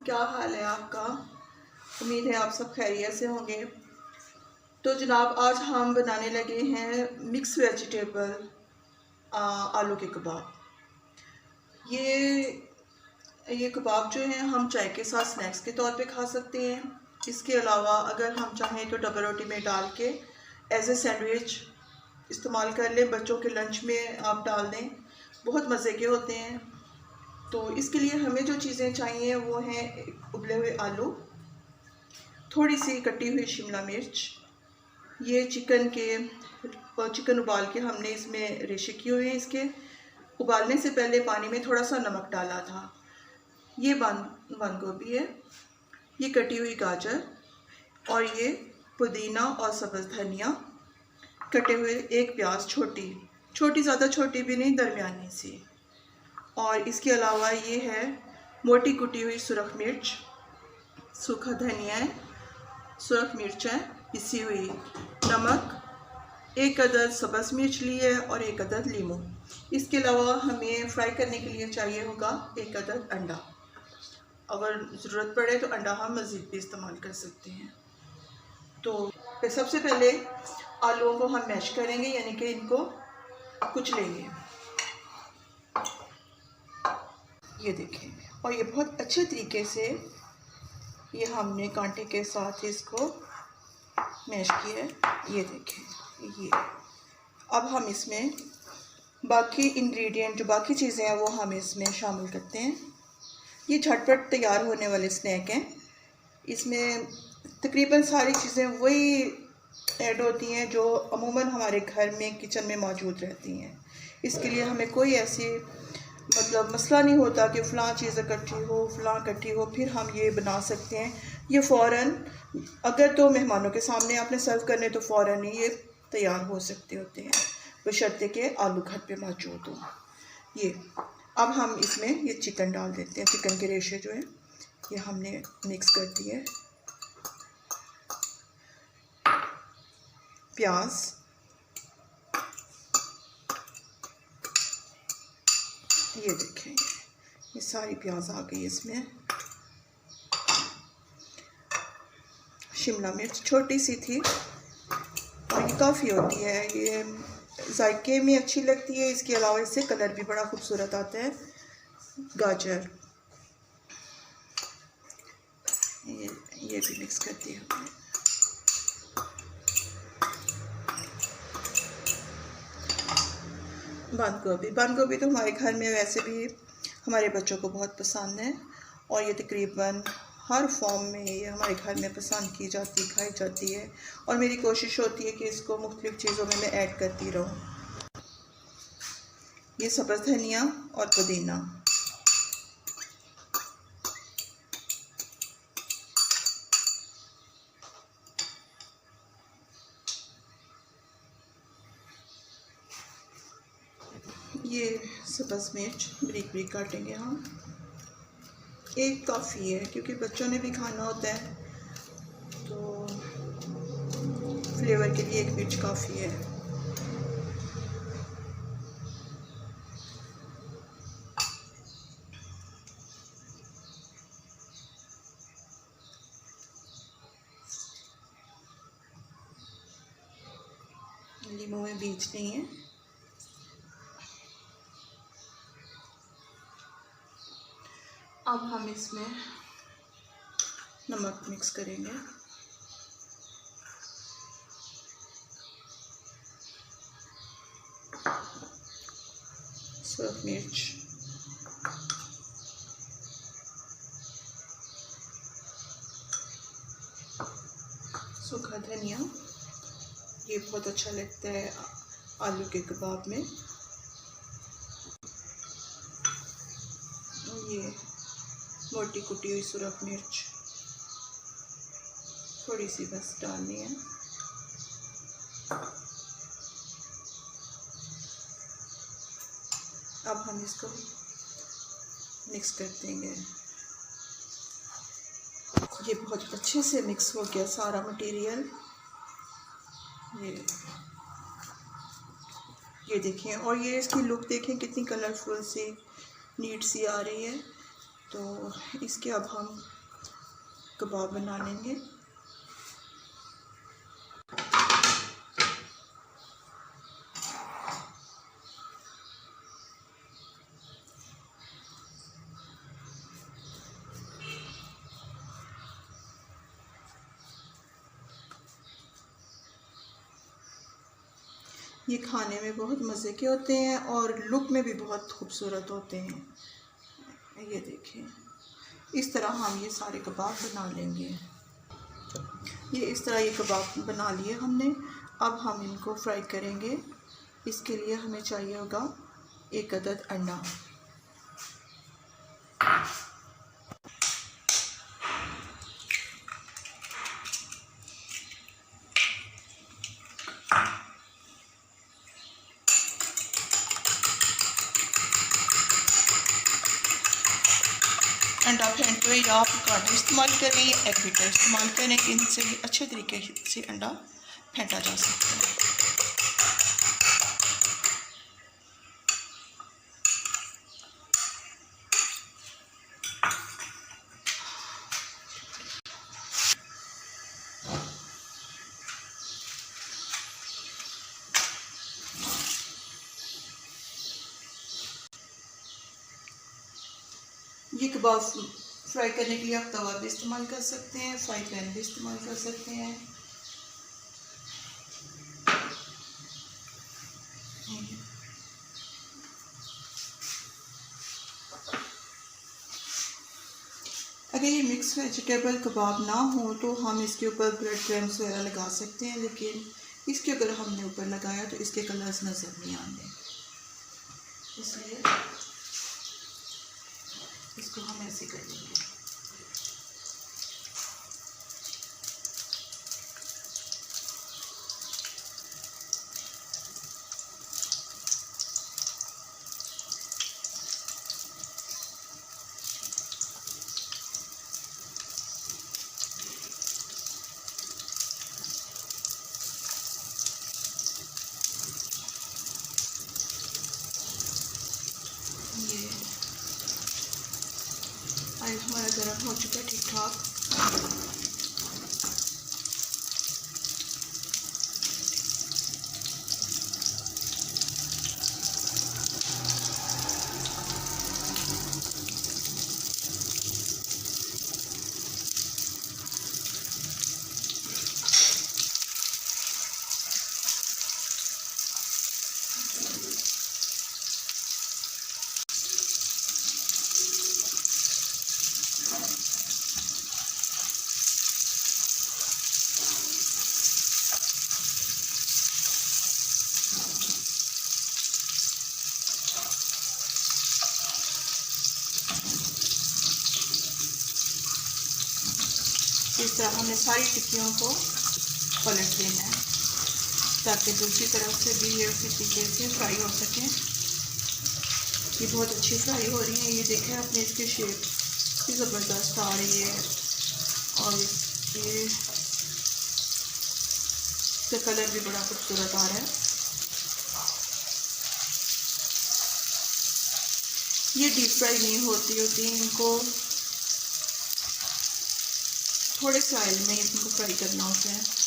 क्या हाल है आपका। उम्मीद है आप सब खैरियत से होंगे। तो जनाब आज हम बनाने लगे हैं मिक्स वेजिटेबल आलू के कबाब। ये कबाब जो हैं हम चाय के साथ स्नैक्स के तौर पे खा सकते हैं। इसके अलावा अगर हम चाहें तो डबल रोटी में डाल के एज ए सैंडविच इस्तेमाल कर लें, बच्चों के लंच में आप डाल दें, बहुत मज़े के होते हैं। तो इसके लिए हमें जो चीज़ें चाहिए वो हैं उबले हुए आलू, थोड़ी सी कटी हुई शिमला मिर्च, ये चिकन उबाल के हमने इसमें रेशे किए हुए हैं। इसके उबालने से पहले पानी में थोड़ा सा नमक डाला था। ये बंद गोभी है, ये कटी हुई गाजर, और ये पुदीना और सब्ज़ धनिया, कटे हुए एक प्याज, छोटी ज़्यादा छोटी भी नहीं, दरमियानी सी। और इसके अलावा ये है मोटी कुटी हुई सुरख मिर्च, सूखा धनिया है, सुरख मिर्च है पिसी हुई, नमक, एक अदद सब्ज़ मिर्च ली है और एक अदद लीमू। इसके अलावा हमें फ्राई करने के लिए चाहिए होगा एक अदद अंडा। अगर ज़रूरत पड़े तो अंडा हम मज़ीद भी इस्तेमाल कर सकते हैं। तो सबसे पहले आलूओं को हम मैश करेंगे, यानी कि इनको कुचलेंगे। ये देखें, और ये बहुत अच्छे तरीके से ये हमने कांटे के साथ इसको मैश किया है। ये देखें, ये अब हम इसमें बाकी इंग्रेडिएंट जो बाकी चीज़ें हैं वो हम इसमें शामिल करते हैं। ये झटपट तैयार होने वाले स्नैक हैं। इसमें तकरीबन सारी चीज़ें वही ऐड होती हैं जो अमूमन हमारे घर में किचन में मौजूद रहती हैं। इसके लिए हमें कोई ऐसी मसला नहीं होता कि फ़लाँ चीज़ इकट्ठी हो, फ़लाँ इकट्ठी हो, फिर हम ये बना सकते हैं। ये फ़ौरन, अगर तो मेहमानों के सामने आपने सर्व करने तो फ़ौरन ही ये तैयार हो सकते होते हैं, बशर्ते के आलू घर पे मौजूद हो। ये अब हम इसमें ये चिकन डाल देते हैं। चिकन के रेशे जो है ये हमने मिक्स कर दिए। प्याज, ये देखें, ये सारी प्याज आ गई इसमें। शिमला मिर्च छोटी सी थी और ये काफ़ी होती है, ये जायके में अच्छी लगती है। इसके अलावा इससे कलर भी बड़ा खूबसूरत आता है। गाजर, ये भी मिक्स कर दिया हमने। बंद गोभी तो हमारे घर में वैसे भी हमारे बच्चों को बहुत पसंद है, और ये तकरीबन हर फॉर्म में ये हमारे घर में पसंद की जाती, खाई जाती है। और मेरी कोशिश होती है कि इसको मुख्तलिफ़ चीज़ों में मैं ऐड करती रहूँ। ये सब्ज़ धनिया और पुदीना, ये सब्ज़ मिर्च बारीक बारीक काटेंगे हम। एक काफ़ी है क्योंकि बच्चों ने भी खाना होता है, तो फ्लेवर के लिए एक मिर्च काफ़ी है। लीमू में बीज नहीं है। अब हम इसमें नमक मिक्स करेंगे। सूखा मिर्च, सूखा धनिया, ये बहुत अच्छा लगता है आलू के कबाब में। ये मोटी कुटी हुई सुरख मिर्च थोड़ी सी बस डालनी है। अब हम इसको मिक्स कर देंगे। ये बहुत अच्छे से मिक्स हो गया सारा मटेरियल। ये देखें, और ये इसकी लुक देखें कितनी कलरफुल सी नीट सी आ रही है। तो इसके अब हम कबाब बना लेंगे। ये खाने में बहुत मज़े के होते हैं और लुक में भी बहुत खूबसूरत होते हैं। ये देखिए, इस तरह हम ये सारे कबाब बना लेंगे। ये इस तरह ये कबाब बना लिए हमने। अब हम इनको फ्राई करेंगे। इसके लिए हमें चाहिए होगा 1 अदद अंडा। अंडा फेंटते हुए आप कांटे इस्तेमाल करें या एग बीटर इस्तेमाल करें, इनसे भी अच्छे तरीके से अंडा फेंटा जा सकता है। ये कबाब फ्राई करने के लिए आप तवा भी इस्तेमाल कर सकते हैं, फ्राई पैन भी इस्तेमाल कर सकते हैं। अगर ये मिक्स वेजिटेबल कबाब ना हो तो हम इसके ऊपर ब्रेड क्रम्स वगैरह लगा सकते हैं, लेकिन इसके अगर हमने ऊपर लगाया तो इसके कलर्स नज़र नहीं आते, इसलिए इसको हम ऐसे कर लेंगे। ऑयल हमारा गर्म हो चुका है ठीक ठाक। इस तरह हमें सारी टिक्कियों को पलट देना है ताकि दूसरी तरफ से भी ये उसी तरीके से फ्राई हो सके। ये बहुत अच्छी फ्राई हो रही है। ये देखें आपने इसकी शेप भी ज़बरदस्त आ रही है और ये इसका कलर भी बड़ा खूबसूरत आ रहा है। ये डीप फ्राई नहीं होती इनको थोड़े से ऑयल में इनको फ्राई करना होता है।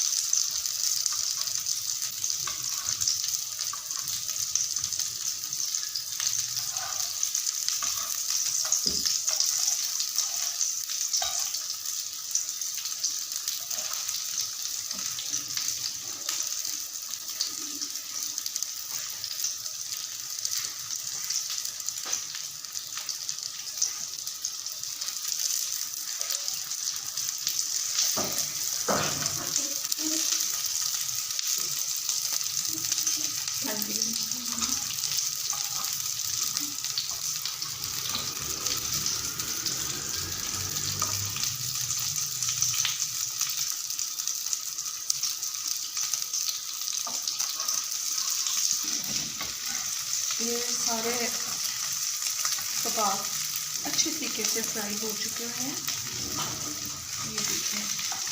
ये सारे कबाब अच्छे तरीके से फ्राई हो चुके हैं। ये देखिए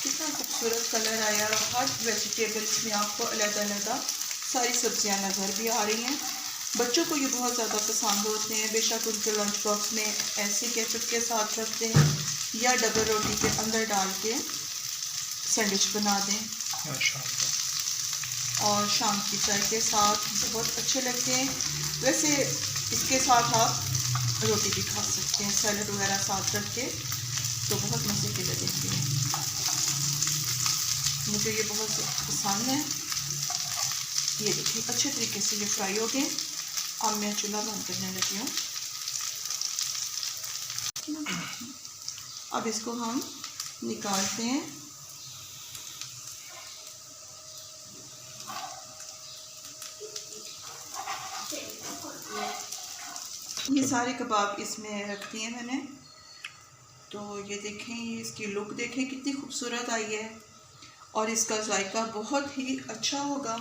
कितना खूबसूरत कलर आया और हर वेजिटेबल्स में आपको अलग-अलग सारी सब्जियां नज़र भी आ रही हैं। बच्चों को ये बहुत ज़्यादा पसंद होते हैं, बेशक उनके लंच बॉक्स में ऐसे केचप के साथ रखते हैं या डबल रोटी के अंदर डाल के सैंडविच बना दें। और शाम की चाय के साथ बहुत अच्छे लगते हैं। वैसे इसके साथ आप रोटी भी खा सकते हैं, सैलड वगैरह साथ रख के, तो बहुत मज़े के लगेंगे। मुझे ये बहुत पसंद है। ये देखिए अच्छे तरीके से ये फ्राई हो गए। अब मैं चूल्हा बंद करने लगी हूँ। अब इसको हम निकालते हैं। ये सारे कबाब इसमें रख दिए मैंने। तो ये देखें, ये इसकी लुक देखें कितनी खूबसूरत आई है और इसका जायका बहुत ही अच्छा होगा।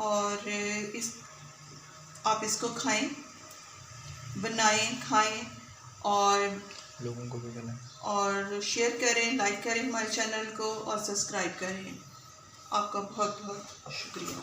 और आप इसको खाएं, बनाएं, खाएं और लोगों को भी बनाएं और शेयर करें, लाइक करें हमारे चैनल को और सब्सक्राइब करें। आपका बहुत बहुत शुक्रिया।